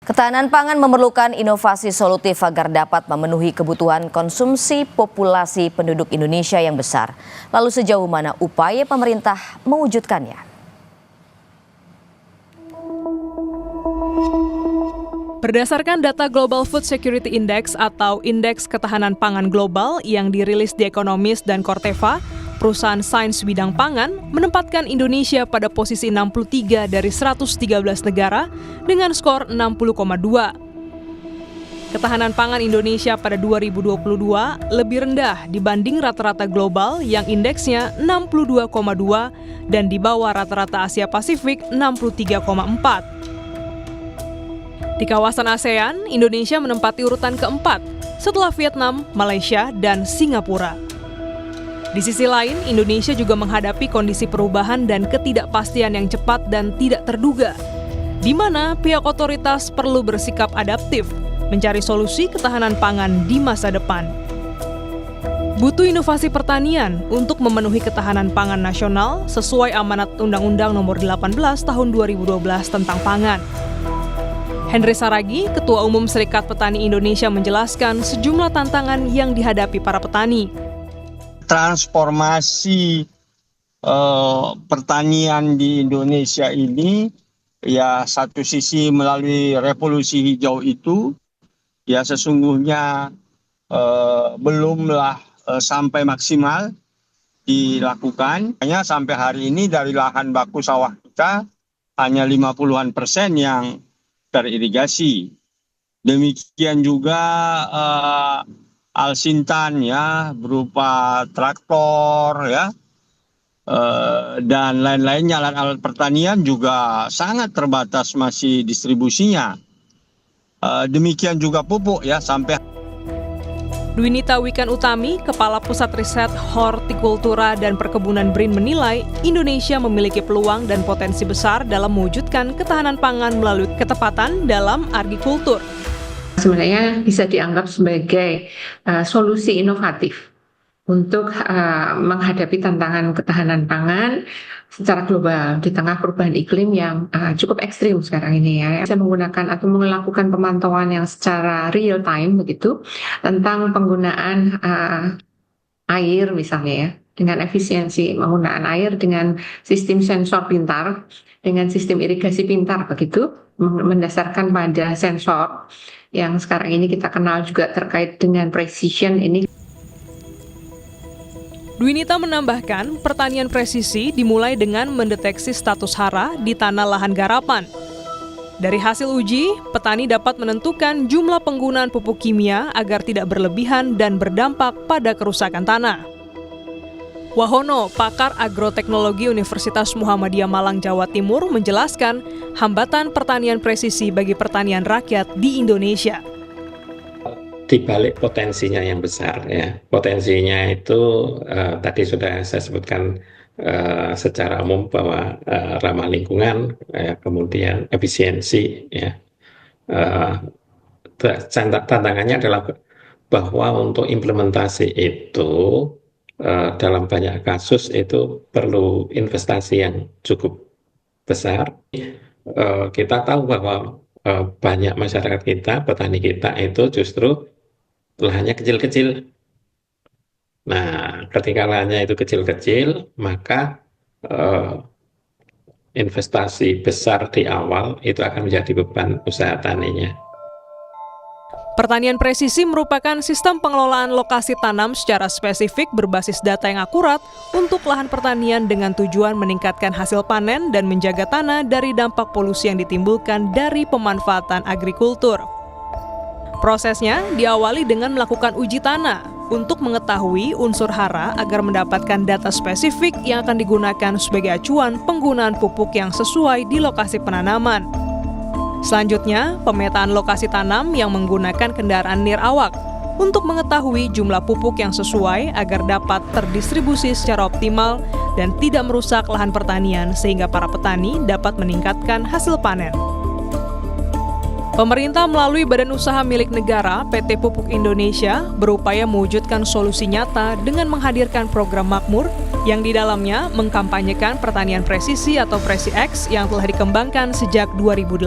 Ketahanan pangan memerlukan inovasi solutif agar dapat memenuhi kebutuhan konsumsi populasi penduduk Indonesia yang besar. Lalu sejauh mana upaya pemerintah mewujudkannya? Berdasarkan data Global Food Security Index atau Indeks Ketahanan Pangan Global yang dirilis The Economist dan Corteva, perusahaan sains bidang pangan menempatkan Indonesia pada posisi 63 dari 113 negara dengan skor 60,2. Ketahanan pangan Indonesia pada 2022 lebih rendah dibanding rata-rata global yang indeksnya 62,2 dan di bawah rata-rata Asia Pasifik 63,4. Di kawasan ASEAN, Indonesia menempati urutan keempat setelah Vietnam, Malaysia, dan Singapura. Di sisi lain, Indonesia juga menghadapi kondisi perubahan dan ketidakpastian yang cepat dan tidak terduga, di mana pihak otoritas perlu bersikap adaptif, mencari solusi ketahanan pangan di masa depan. Butuh inovasi pertanian untuk memenuhi ketahanan pangan nasional sesuai amanat Undang-Undang Nomor 18 Tahun 2012 tentang pangan. Henry Saragi, Ketua Umum Serikat Petani Indonesia menjelaskan sejumlah tantangan yang dihadapi para petani. Transformasi pertanian di Indonesia ini, ya satu sisi melalui revolusi hijau itu, ya sesungguhnya belumlah sampai maksimal dilakukan. Hanya sampai hari ini dari lahan baku sawah kita hanya 50% yang teririgasi. Demikian juga Alsintan ya berupa traktor ya dan lain-lainnya, alat-alat pertanian juga sangat terbatas masih distribusinya. Demikian juga pupuk ya sampai. Dwinita Wikan Utami, Kepala Pusat Riset Hortikultura dan Perkebunan BRIN menilai Indonesia memiliki peluang dan potensi besar dalam mewujudkan ketahanan pangan melalui ketepatan dalam agrikultur. Sebenarnya bisa dianggap sebagai solusi inovatif untuk menghadapi tantangan ketahanan pangan secara global di tengah perubahan iklim yang cukup ekstrim sekarang ini ya. Bisa menggunakan atau melakukan pemantauan yang secara real time begitu tentang penggunaan air misalnya ya, dengan efisiensi penggunaan air dengan sistem sensor pintar, dengan sistem irigasi pintar begitu, mendasarkan pada sensor yang sekarang ini kita kenal juga terkait dengan precision ini. Dwinita menambahkan, pertanian presisi dimulai dengan mendeteksi status hara di tanah lahan garapan. Dari hasil uji, petani dapat menentukan jumlah penggunaan pupuk kimia agar tidak berlebihan dan berdampak pada kerusakan tanah. Wahono, pakar agroteknologi Universitas Muhammadiyah Malang, Jawa Timur, menjelaskan hambatan pertanian presisi bagi pertanian rakyat di Indonesia. Di balik potensinya yang besar ya, potensinya itu tadi sudah saya sebutkan secara umum bahwa ramah lingkungan, kemudian efisiensi ya. Tantangannya adalah bahwa untuk implementasi itu dalam banyak kasus itu perlu investasi yang cukup besar. Kita tahu bahwa banyak masyarakat kita, petani kita itu justru lahannya kecil-kecil. Nah, ketika lahannya itu kecil-kecil, maka investasi besar di awal itu akan menjadi beban usaha taninya. Pertanian presisi merupakan sistem pengelolaan lokasi tanam secara spesifik berbasis data yang akurat untuk lahan pertanian dengan tujuan meningkatkan hasil panen dan menjaga tanah dari dampak polusi yang ditimbulkan dari pemanfaatan agrikultur. Prosesnya diawali dengan melakukan uji tanah untuk mengetahui unsur hara agar mendapatkan data spesifik yang akan digunakan sebagai acuan penggunaan pupuk yang sesuai di lokasi penanaman. Selanjutnya, pemetaan lokasi tanam yang menggunakan kendaraan nirawak untuk mengetahui jumlah pupuk yang sesuai agar dapat terdistribusi secara optimal dan tidak merusak lahan pertanian sehingga para petani dapat meningkatkan hasil panen. Pemerintah melalui Badan Usaha Milik Negara PT Pupuk Indonesia berupaya mewujudkan solusi nyata dengan menghadirkan program makmur yang di dalamnya mengkampanyekan pertanian presisi atau Presi X yang telah dikembangkan sejak 2018.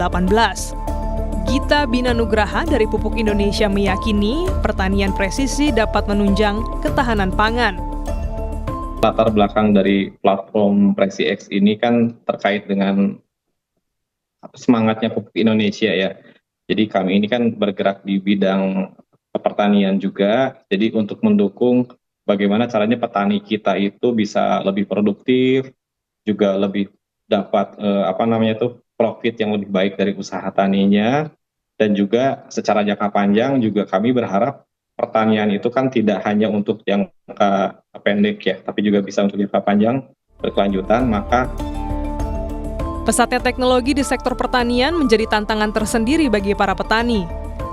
Gita Bina Nugraha dari Pupuk Indonesia meyakini pertanian presisi dapat menunjang ketahanan pangan. Latar belakang dari platform PresiX ini kan terkait dengan semangatnya Pupuk Indonesia ya. Jadi kami ini kan bergerak di bidang pertanian juga. Jadi untuk mendukung bagaimana caranya petani kita itu bisa lebih produktif, juga lebih dapat profit yang lebih baik dari usaha taninya, dan juga secara jangka panjang juga kami berharap pertanian itu kan tidak hanya untuk jangka pendek ya, tapi juga bisa untuk jangka panjang berkelanjutan. Maka Pesatnya teknologi di sektor pertanian menjadi tantangan tersendiri bagi para petani.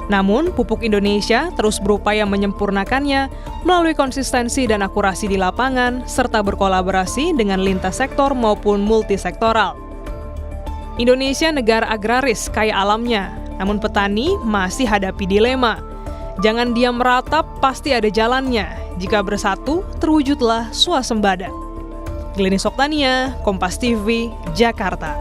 Namun, Pupuk Indonesia terus berupaya menyempurnakannya melalui konsistensi dan akurasi di lapangan, serta berkolaborasi dengan lintas sektor maupun multisektoral. Indonesia negara agraris kaya alamnya, namun petani masih hadapi dilema. Jangan diam meratap, pasti ada jalannya. Jika bersatu, terwujudlah swasembada. Glenis Oktania, Kompas TV, Jakarta.